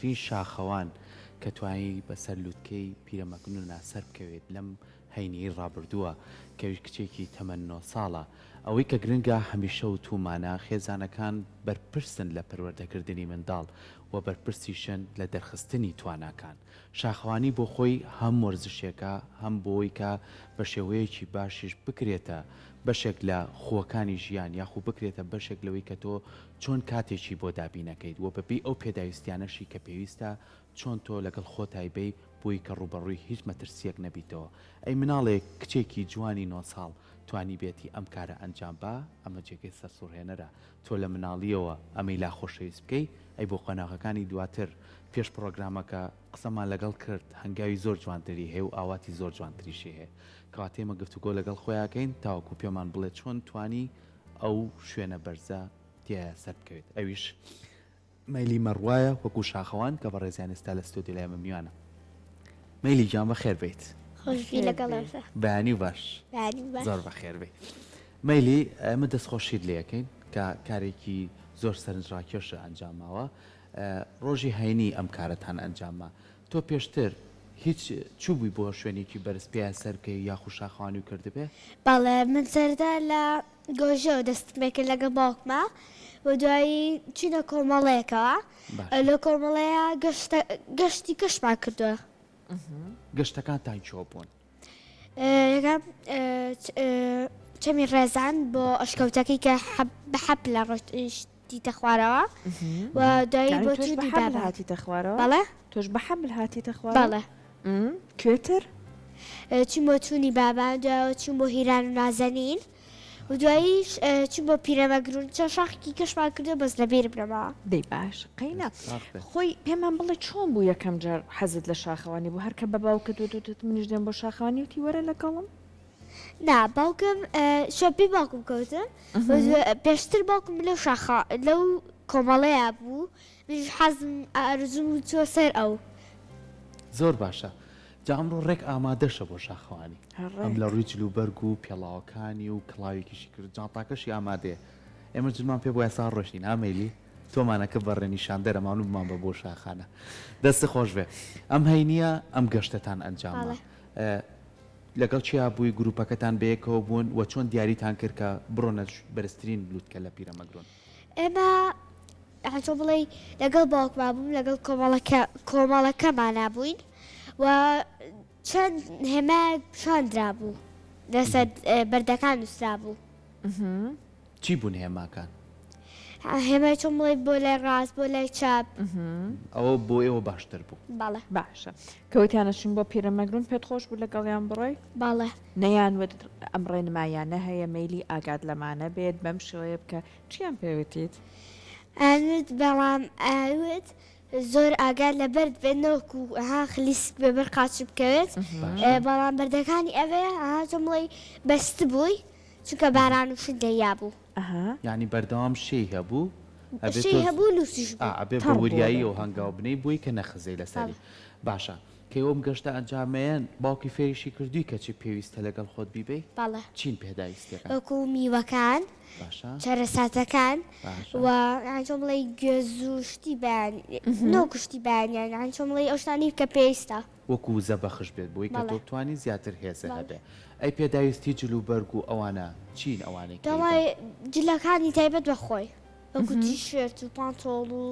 گەورەترین شاخەوان کە توانی بەسەر لووتکەی پیرەمەگرون و ناسەر بکەوێت لەم هەینی ڕابردووە کەویش کچێکی تەمەەن 9 ساڵە ئەوەی کە گرنگە هەمیشە و تومانە خێزانەکان بەرپرسن لە پەروەردەکردنی منداڵ و بەرپرسیشن لە دەرخستنی تواناکان شاخەوانی بۆ خۆی هەم وەرزشێکە هەم بۆی کە بە شێوەیەکی باشیش بکرێتە بەشێک لە خۆکانی ژیان یاخو بکرێتە بەشێک لەوەی کە تۆ چۆن کاتێکی بۆ دابینەکەیت و بەبێ ئەو پێداویستیانەشی کە پێویستە چۆن تۆ لەگەڵ خۆتایبەی بۆی کە ڕوبەڕووی هیچ مەترسیەک نەبیتەوە ئەی مناڵێک کچێکی جوانی 9 ساڵ توانی بێتی ئەم کارە ئەنجام با ئەمە جێگەی سەرسوڕهێنەرە تۆ لە مناڵیەوە ئەمەی لا خۆشەویست بکەی ئەی بۆ قۆناغەکانی دواتر پێش پرۆگرامەکە قسەمان لەگەڵ کرد هەنگاوی زۆر جوانتری هەیە و ئاواتی زۆر جوانتریشی هەیە کەواتێمە گفتوگۆ لەگەڵ خۆیاکەین تاوەکو پێمان بڵێ چۆن توانی ئەو شوێنە بەرزە تێ سەر بکەوێت ئەویش مەیلی مەڕوایە وەکو شاخەوان کە بە ڕێزیان ئێستا لە ستۆدیۆ لای ئێمە میوانە مەیلی گیان بەخێر بیت خۆشبی لەگەڵ بەیانی باش زۆر بەخێر بیت مەیلی ئەمە دەستخۆشیت لێەکەین کە کارێکی زۆر سەرنجڕاکێشە ئەنجاماوە ڕۆژی هەینی ئەم کارەتان ئەنجامە تۆ پێشتر هیچ چوو بووی بۆ شوێنێکی بەرزپیان سەرکەی یاخو شاخوانی و کردبێ بەڵێ من سەردا لە گۆژەوە دەستمێکرد لەگە باوکمە و دوایی چینە کۆمەڵەیەکەوە لە کۆمەڵەیە گەشتی کەشمان کردووە گەشتەکان تان چۆ بوون چەمی ڕێزان بۆ ئەشکەوتەکەی کە بە حەب لە ڕۆشتیتە خوارەوە و دوایی بۆ چوونی بابا هاتیتە خوارەوە بەڵێ تۆش بە حەبل هاتیتە خوارەوە بەڵێ کوێتر چوون بۆ چوونی بابا دوایەوە چوون بۆ هیران و نازەنین و دواییش چوون بۆ پیرەمەگرون چە شاخێکی کەشمان کردو بەس لەبیر بنەمەوە دەی باش قەینە خۆی پێمان بڵێ چۆن بوو یەکەم جار حەزت لە شاخەوانی بوو هەرکە بە باوکە دوت منیش دێم بۆ شاخەوانی وتی وەرە لەگەڵم نا باوکم شۆپی باوکم کەوتم پێشتر باوکم لەو کۆمەڵەیە بوو منیش حەزم ئارزوم و چوە سەر ئەو زۆر باشە جا ئەمڕۆ ڕێک ئامادەشە بۆ شاخەوانی ئەم لە ڕووی جلوبەرگ و پێڵاوەکانی و کڵاوێکیشی کرد جانتاکەشی ئامادەیە ئێمە جلمان پێ بۆ ئێستا ڕۆشتین ئامەیلی تۆمانەکە بەڕێنیشان دەرەمان و بمان بە بۆ شاخانە دەستی خۆش بێ ئەم هەینیە ئەم گەشتتان ئەنجامە لەگەڵ چیا بووی گروپەکەتان بەیەکەوە بوون و چۆن دیاریتان کرد کە بڕۆنە بەرزترین لووتکە لە پیرەمەگرون ئێمە تۆ بڵێ لەگەڵ باوکما بووم لەگەڵ کۆمەڵەکەمانە بووین و چەند هێمە شاندرا بوو دەسەر بەردەکان نووسرا بوو چی بوون هێماکان هێمای چۆن بڵێ بۆ لای ڕاست بۆ لای چاپ ئەوە بۆ ئێوە باشتر بوو باڵێ باشە کەوتیانەشین بۆ پیرەمەگرون پێت خۆش بوو لەگەڵیان بڕۆی باڵێ نەیانوت ئەم ڕێنمایانە هەیە مەیلی ئاگاد لەمانە بێت بەم شێوەیە بکە چیان پێوتیت ئەوت بەڵام ئاوت زۆر ئاگاد لە بەرد بێنەوەکو ها خلیسک بەبەر قاچ بکەوێت بەڵام بەردەکانی ئەوەیە چۆن بڵێ بەست بووی چونکە باران و شت لێیا بوو یعنی بەردەوام شەی هەبوو شەی هەبوو لوسیش ئەبێ بە وریایی و هەنگاو بنەی بووی کە نەخزەی لەسەری باشە کەیۆم گەشتە ئەنجامەیەن باوکی فێریشی کردووی کەچی پێویستە لەگەڵ خۆت بیبێ باڵێ چین پێداویستەکە وەکو میوەکان چەرەساتەکان و چۆن بڵێ گوێزوشتی بەیان نۆکشتی بەیانیان چۆن بڵێ ئەو شتانی کە پێویستە وەکو زەبەخش بێت بۆی کە تۆ بتوانی زیاتر هێزە هەبێ ئەی پێداویستی جلوبەرگ و ئەوانە چین ئەوانەی دەڵای جلەکانی تایبەت بەخۆی وەکو تیشێرت و پانتۆڵ و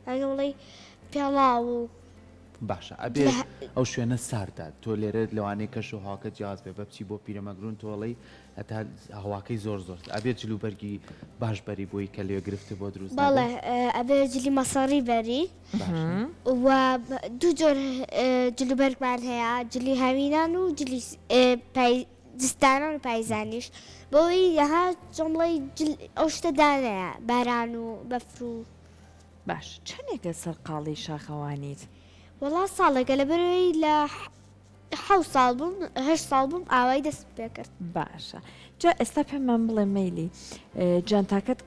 بڵێ پێڵاو و باشە ئەبێ ئەو شوێنە ساردات تۆ لێرە لەوانەیە کەش و هاکە جیاز بێ بەچی بۆ پیرەمەگرون تۆڵی هەتا هەواکەی زۆر زۆر ئەبێت جلوبەرگی باش بەری بۆی کە لێ گرفت بۆ دروست بەڵێ ئەبێ جلی مەسەڕی بەری و دوو جۆر جلوبەرگمان هەیە جلی هەوینان و جلی دستانان و پایزانیش بۆی یەها جۆمڵی ئەو شتە دانەیە باران و بەفر و باش چەندێکە سەرقاڵی شاخەوانیت وەڵا ساڵێکە لە بەرەوەی لە 7 ساڵ بووم 8 ساڵ بووم ئاوای دەست پێ کرد باشە جا ئێستا پێمان بڵێ مەیلی جانتاکەت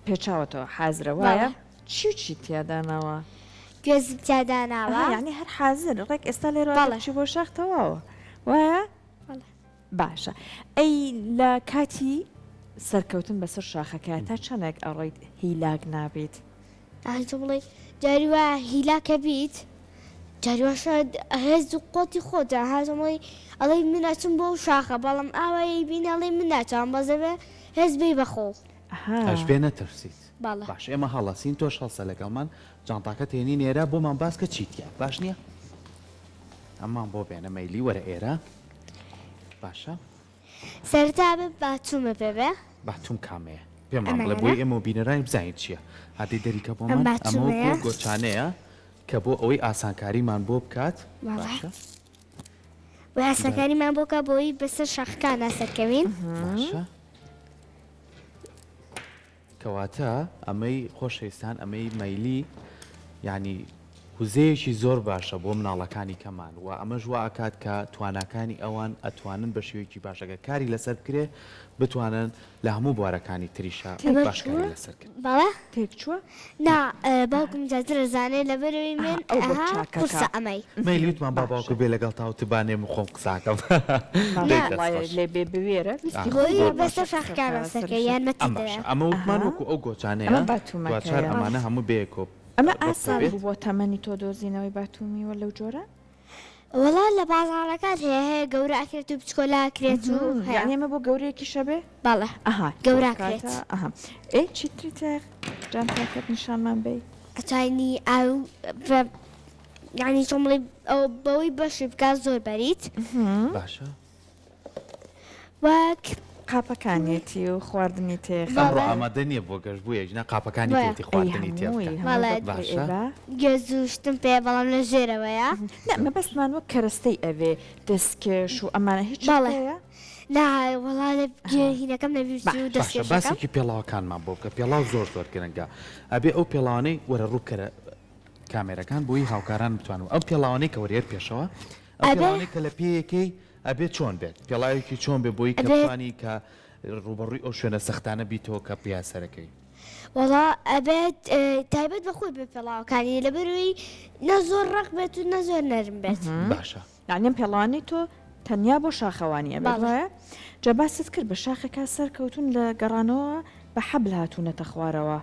پێچاوەتەوە حازرە وایە چی تیاداناوە گوێزم تیاداناوە یعنی هەر حازر ڕێک ئێستا لێرە چی بۆ شاختەوەوە وایە باشە ئەی لە کاتی سەرکەوتن بەسەر شاخەکە تا چەندێک ئەڕۆیت هیلاک نابێت ئەتۆ بڵێ جاری وە هیلاکە بیت جاری واشە هێز و قۆتی خۆتە هاتۆڵی ئەڵێ من ئەچم بۆ شاخە بەڵام ئاوایی بینە ئەڵێ من ناچوان بەزەبێ هێز بێ بەخۆ ئەش بێ نەترسیت باڵە باش ئێمە هەڵەسین تۆش هەڵسە لەگەڵمان جانتاکە تێنی نێرە بۆمان باس کە چیتە باش نییە ئەممان بۆ بێنە مەیلی وەرە ئێرە باشە سەرتا بێ باتومە بێبێ باتوم کامەیە پێمان بڵێ بۆی ئێمە بینەرانی بزانین چییە هاتی دەریکە بۆمان ئەمە بۆ گۆچانەیە کە بۆ ئەوەی ئاسانکاریمان بۆ بکات باشە و ئاسەکانیمان بۆکە بۆی بەسەر شاخەکان ئاسەکەوین باشە کەواتە ئەمەی خۆشەویستان ئەمەی مەیلی ینی وزەیەکی زۆر باشە بۆ مناڵەکانی کەمان و ئەمە ژوا ئاکات کە تواناکانی ئەوان ئەتوانن بە شێوەیەکی باشەکە کاری لەسەر بکرێ بتوانن لە هەموو بوارەکانی تریشە باشکاری لەسەرکرد باڵە تێک چووە نا باوکم جاترە زانێ لە بەرەوەی من قورسە ئەمەی مەیلیوتمان با باوکە بێ لەگەڵ تاوتبانێ خۆم قساکەم لێ بێ بوێرە بۆی بەسەر شاخەکان ئاسەکە یارمەتی ئەمە وتمان وەکو ئەو گۆچانەیە دوچار ئەمانە هەموو بەیەکۆ ئەمە ئاسان بوو بۆ تەمەنی تۆ دۆزینەوەی باتومیوە لەو جۆرە وەڵا لە بازاڕەکان هەیە گەورە ئەکرێت و بچکۆلا کرێت و ئەمە بۆ گەورەیەکی شەبێ باڵە ئەها گەوراکرێت ئەی چیتریتە جانتاکەت نیشانمان بێ ئەتوانی ئەو یعنی چۆمڵی ئەو بەوەی بەشی بکات زۆر بەریت باشە وەک قاپەکانێتی و خواردنی تێخ ئەمڕۆ ئامادە نییە بۆ گەشت بوو یەژنە قاپەکانی تێتی خواردنی تێ گێزوشتم پێ بەڵام لە ژێرەوەیە مە بەستمان وەک کەرەستەی ئەوێ دەستکێش و ئەمانە هیچ لا وڵا هینەکەم نەبیستی و دەستکێشەکەم باسێکی پێڵاوەکانمان بۆ بکە پێڵاو زۆر زۆر گرنگە ئەبێ ئەو پێڵاوانەی وەرە ڕووکەرە کامێرەکان بۆی هاوکاران بتوانن ئەو پێڵاوانەی کە وەرێر پێشەوە ئەو پێڵاوانەی کە لە پێیەکەی ئەبێت چۆن بێت پێڵاوێکی چۆن بێ بۆی کەوانی کە ڕوبەڕووی ئەو شوێنە سەختانە بیتەوە کە پیاسەرەکەی وڵا ئەبێت تایبەت بەخۆی بێ پێڵاوەکانی لە بەروی نە زۆر ڕق بێت و نە زۆر نەرم بێت باشە یانیم پێڵانی تۆ تەنیا بۆ شاخەوانیە بەڵایە جەباست کرد بە شاخەکە سەرکەوتون لە گەڕانەوە بە حەبل هاتوونەتە خوارەوە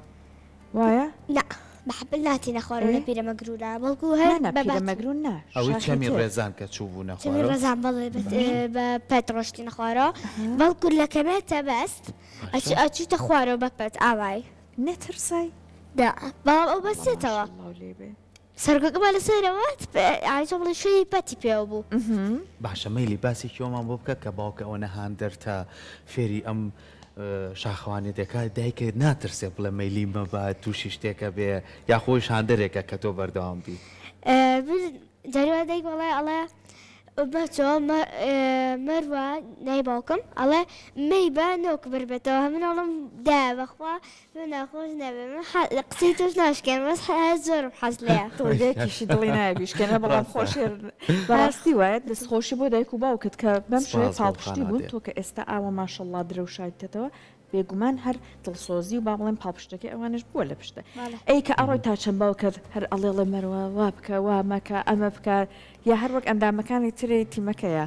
وایە؟ بەحبل ناتی نەخوارە لە پیرەمەگرورە بەڵکو هەر پیرەمەگرون نا ئەوەی چەمی ڕێزان کە چوو بوو نەخوارە ڕێزان بڵێ بە پەت ڕۆشتی نەخوارە بەڵکو لەکەمێتە بەست ئەچیتە خوارەوە بە پەت ئاوای نەترسای بەڵام ئەو بەستێتەوە سەرگەکەمە لەسەرەوەت ئاچۆ بڵێ شوێی پەتی پێوە بوو باشە مەیلی باسی کۆمان بۆ بکە کە باوکە ئەوە نەهاندەر تا فێری ئەم شاخەوانێ دەکات دایکە ناترسێ بڵێ مەیلی مەبە تووشی شتێکە بێ یاخۆی شاندەرێکە کە تۆ بەردەوام بی جاریوە دایک وڵێ ئەڵێ بەچەوە مەروە نای باوکم ئەڵێ مەی بە نۆک بربێتەوە منەڵم دا بەخوا ناخۆش نەبێ قسەی تۆش ناشکێن بەس زۆر حەز لەیە تۆدێکیشی دڵی نایبیشکێنە بەڵام خۆشێ بەڕاستی وایە دەستخۆشی بۆ دایک و باوکت کە بەم شوێ پاڵپشتی بوون تۆ کە ئێستا ئاوە ماشەڵڵا درەوشایتێتەوە بێگومان هەر دڵسۆزی و با بڵێن پاڵپشتەکەی ئەوانش بووە لە پشتە ئەی کە ئەڕۆی تا چەند باوکرد هەر ئەڵێڵێ مەروە وا بکە وا مەکە ئەمە بکە یا هەر وەک ئەندامەکانی ترێ تیمەکەیە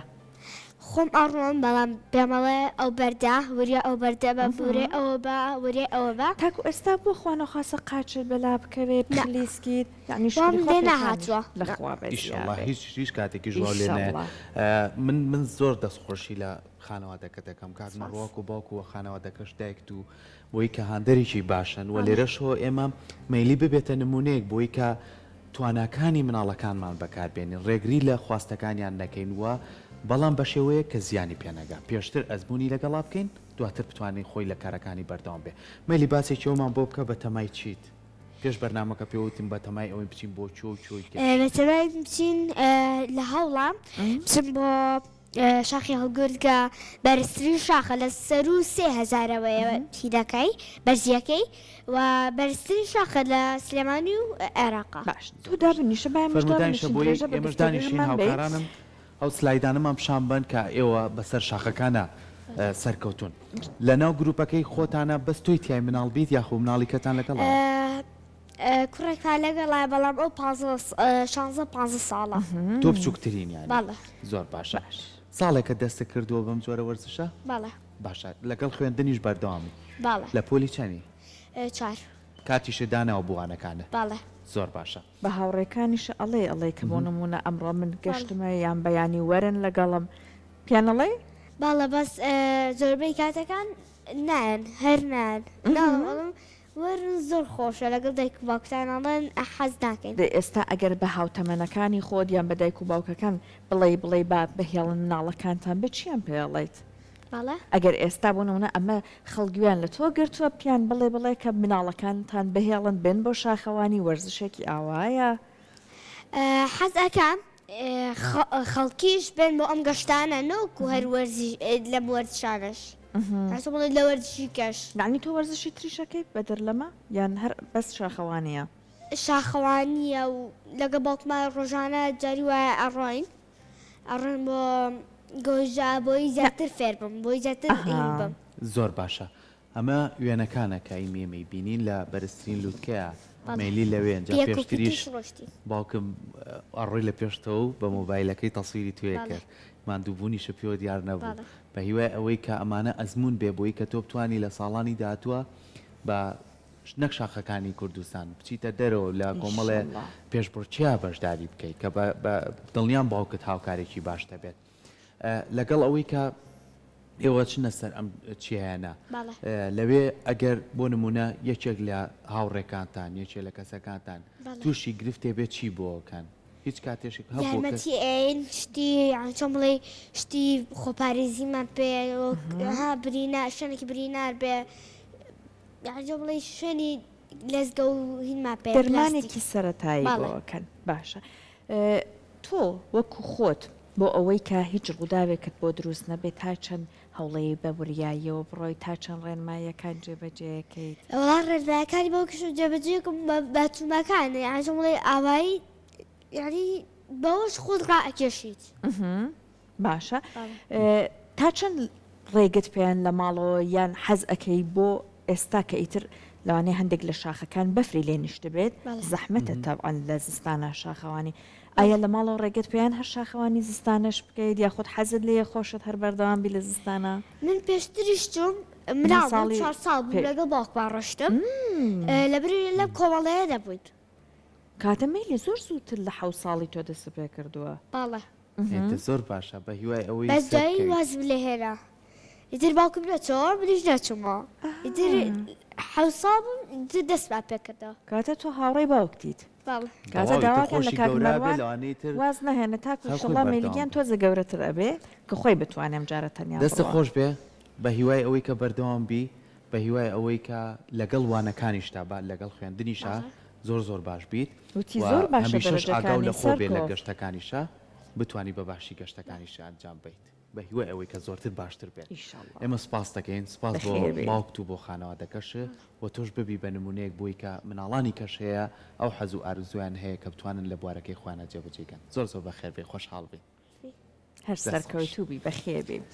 خۆم ئاڕۆم بەڵام پێمەڵێ ئەو بەردا وریە ئەو بەردە بە بورێ ئەوە بە وریێ ئەوە بە تاکو ئێستا بۆ خوانە خاصە قاچل بەلا بکەوێ پلیسکیت یعنی لێ نەهاتووە لەخوا هیچ کاتێکی ژوا لێنێ من زۆر دەستخۆشی لە خانەوادەکە دەکەم کاتمە ڕۆک و باوکو و خانەوادەکەش دایکت و بۆی کە هاندەرێکی باشن و لێرەشەوە ئێمە مەیلی ببێتە نمونەیەک بۆی کە تواناکانی مناڵەکانمان بەکاربێنین ڕێگری لە خواستەکانیان نەکەین وە بەڵام بە شێوەیە کە زیانی پێنەگا پێشتر ئەزمموی لەگەڵا بکەین دواتر بتوانین خۆی لە کارەکانی بەردەوام بێ مەلی باسێکی ئەومان بۆ بکە بە تەمای چیت پێش بەرنامەکە پێوتیم بە تەمای ئەوەی بچین بۆ چۆ بەتەمای بچین لە هەوڵام بچم بۆ شاخی هەڵگورگە بەرزترین شاخە لە سەر و 3000ەوەیە هیدەکەی بەرزیەکەی و بەرزترین شاخە لە سلێمانی و عێراقا باش تو دابنیشە ئێمەدانیشین هاوکارانم ئەو سلایدانەمان پیشان بن کە ئێوە بەسەر شاخەکانە سەرکەوتون لە ناو گروپەکەی خۆتانە بەس توی تیای مناڵ بیت یاخۆ مناڵیکەتان لەگەڵ کوڕێکا لەگەڵای بەڵام ئەو 15 ساڵە تۆ بچووکترین یانی زۆر باشە ساڵێکە دەستە کردووە بەم جۆرە وەرزشە باڵە باشە لەگەڵ خوێندنیش بەردەوامی باڵە لە پۆلی چەنی کاتیشە داناوە بوانەکانە باڵێ زۆر باشە بە هاوڕێکانیش ئەڵێ کە بۆ نمونە ئەمڕۆ من گەشتمە یان بەیانی وەرن لەگەڵم پیانەڵێ باڵە بەس زۆربەی کاتەکان نایەن هەر نان ناڵم وەرن زۆر خۆشە لەگەڵ دایک و باوکتانەڵێن حەز ناکەین ئێستا ئەگەر بە هاوتەمەنەکانی خۆت یان بە دایک و باوکەکان بڵێ با بەهێڵن مناڵەکانتان بە چیان پێڵێیت باڵێ ئەگەر ئێستا بوونەوە ئەمە خەڵگویان لە تۆ گرتووە پیان بڵێ کە مناڵەکانتان بهێڵن بن بۆ شاخەوانی وەرزشێکی ئاوایە حەز ئەەکەم خەڵکیش بن بۆ ئەم گەشتانە نۆکو هەر وەرزی لە وەرزشانش بڵێ لە وەرزشی کەش نانی تۆ وەرزشی تریشەکەی بەدر لەمە یان هەر بەس شاخەوانیە شاخەوانیە و لەگە باوکمان ڕۆژانە جاری وایە ئەڕۆین بۆ گۆژە بۆی زیاتر فێر بم بۆی زیاتر بم زۆر باشە ئەمە وێنەکانە کە ئیمێمەی بینین لە بەرزترین لووتکەیە مەلی لەوێن جا پێشتریش باوکم ئەڕۆی لە پێشتەوە و بە مۆبایلەکەی تەسویری توێ کرد ماندووبوونیشە پێوە دیار نەبوو بە هیوای ئەوەی کە ئەمانە ئەزمون بێ بۆی کە تۆ بتوانی لە ساڵانی داهاتووە بە نەک شاخەکانی کوردستان بچیتە دەرەوە لە کۆمەڵێ پێشبڕچیا بەشداری بکەیت کە بە دڵنیان باوکت هاوکارێکی باش دەبێت لەگەڵ ئەوەی کە ئێوە چنە سەر ئەم چیانە لەوێ ئەگەر بۆ نمونە یەکێک لە هاوڕێکانتان یەکێک لە کەسەکانتان تووشی گرفتێ بێت چی بۆکەن هیچ کاتێشێک یارمەتی ئەین شتی چۆن بڵێ شتی خۆپارێزیمان پێ ها برینە شوێنێکی برینار بێ یاجۆ بڵێ شوێنی لەزگە و هینمان پێ دەرمانێکی سەرەتایی بۆکەن باشە تۆ وەکو خۆت بۆ ئەوەی کە هیچ ڕووداوێکت بۆ دروست نەبێت تا چەند هەوڵەیە بە وریاییەوە بڕۆی تا چەند ڕێنماییەکان جێبەجێەکەیت وڵا ڕێنمایەکانی بۆ کەش و جێبەجێکم بەچوومەکانە یاژە بڵێ ئاوایی یعنی بەوەش خۆت ڕائەکێشیت باشە تا چەند ڕێگت پێیان لە ماڵەوە یان حەز ئەەکەی بۆ ئێستا کە ئیتر لەوانەیە هەندێک لە شاخەکان بەفری لێ نیشت بێت زەحمەتە تەبعاً لە زستانە شاخەوانی ئایا لە ماڵەوە ڕێگەت پێیان هەر شاخەوانی زستانەش بکەیت یا خۆت حەزت لێ خۆشت هەر بەردەوامبی لە زستانە من پێشتریش چوم مناڵ 4 ساڵ بوو لەگەڵ باوکمان ڕۆشتم لەبری لەم کۆمەڵەیە دەبووین کاتەمەیلی زۆر زووتر لە 7 ساڵی تۆ دەست پێ کردووە باڵێ زۆر باشە بە هیوای ئەوەی بەجایی وازم لێ هێنا ئیتر باوکم نەچۆ منیش نەچوومەوە ئیتر 7 ساڵ بووم ئیتر دەستمان پێ کردەوە کاتە تۆ هاوڕێی باوکتیت کاتە داواکەن لە کاکمەروان واز نەهێنە تاکو شڵا مێلیگیان تۆزە گەورەتر ئەبێ کە خۆی بتوانێم جارە تەنیا دەستە خۆش بێ بە هیوای ئەوەی کە بەردەوام بی بە هیوای ئەوەی کە لەگەڵ وانەکانیشتا با لەگەڵ خوێندنیشە زۆر باش بیت زۆر باشە ئاگاو لە خۆ بێ لە گەشتەکانیشە بتانی بە باشی گەشتەکانیشە ئەنجام بیت بە هیوای ئەوەی کە زۆرتر باشتر بێت ئێمە سپاس دەکەین سپاس بۆ باوکت و بۆ خانەوادەکەشە و تۆش ببی بە نمونەیەک بۆی کە مناڵانی کەش هەیە ئەو حەز و ئارزویان هەیە کە بتوانن لە بوارەکەی خوانە جێبەجێکەن زۆر بەخێر بێ خۆشحاڵ بێ هەر سەرکەوتوبی بەخێر بێ